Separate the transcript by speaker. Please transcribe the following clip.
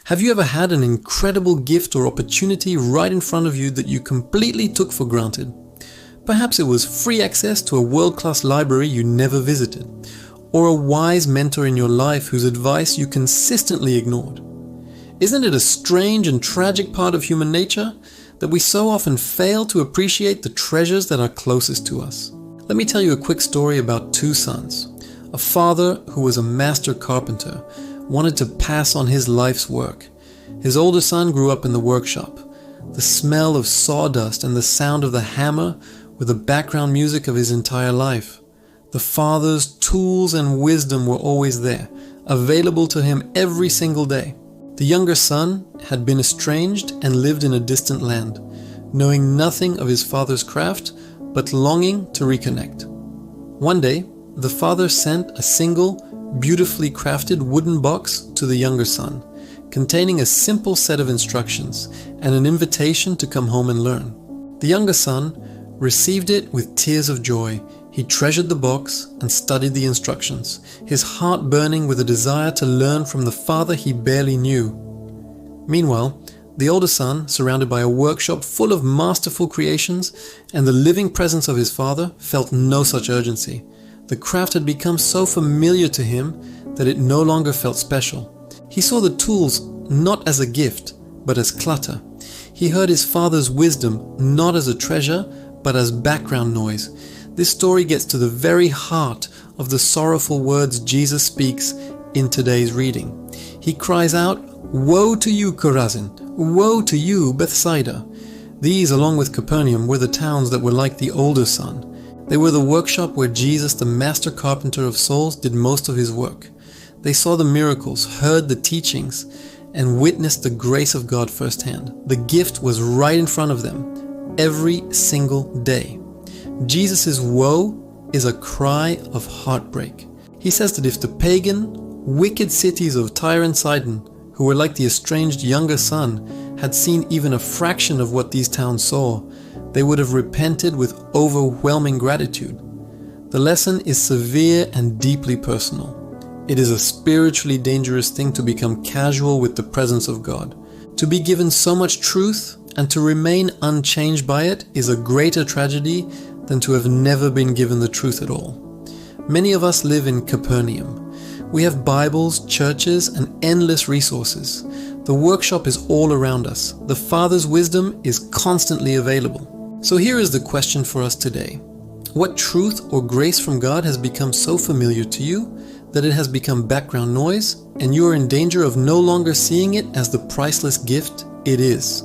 Speaker 1: Have you ever had an incredible gift or opportunity right in front of you that you completely took for granted? Perhaps it was free access to a world-class library you never visited, or a wise mentor in your life whose advice you consistently ignored. Isn't it a strange and tragic part of human nature that we so often fail to appreciate the treasures that are closest to us? Let me tell you a quick story about two sons. A father who was a master carpenter wanted to pass on his life's work. His older son grew up in the workshop. The smell of sawdust and the sound of the hammer were the background music of his entire life. The father's tools and wisdom were always there, available to him every single day. The younger son had been estranged and lived in a distant land, knowing nothing of his father's craft, but longing to reconnect. One day, the father sent a single, beautifully crafted wooden box to the younger son, containing a simple set of instructions and an invitation to come home and learn. The younger son received it with tears of joy. He treasured the box and studied the instructions, his heart burning with a desire to learn from the father he barely knew. Meanwhile, the older son, surrounded by a workshop full of masterful creations and the living presence of his father, felt no such urgency. The craft had become so familiar to him that it no longer felt special. He saw the tools not as a gift, but as clutter. He heard his father's wisdom not as a treasure, but as background noise. This story gets to the very heart of the sorrowful words Jesus speaks in today's reading. He cries out, "Woe to you, Chorazin! Woe to you, Bethsaida!" These, along with Capernaum, were the towns that were like the older son. They were the workshop where Jesus, the master carpenter of souls, did most of his work. They saw the miracles, heard the teachings, and witnessed the grace of God firsthand. The gift was right in front of them, every single day. Jesus' woe is a cry of heartbreak. He says that if the pagan, wicked cities of Tyre and Sidon, who were like the estranged younger son, had seen even a fraction of what these towns saw, they would have repented with overwhelming gratitude. The lesson is severe and deeply personal. It is a spiritually dangerous thing to become casual with the presence of God. To be given so much truth and to remain unchanged by it is a greater tragedy than to have never been given the truth at all. Many of us live in Capernaum. We have Bibles, churches, and endless resources. The workshop is all around us. The Father's wisdom is constantly available. So here is the question for us today. What truth or grace from God has become so familiar to you that it has become background noise and you are in danger of no longer seeing it as the priceless gift it is?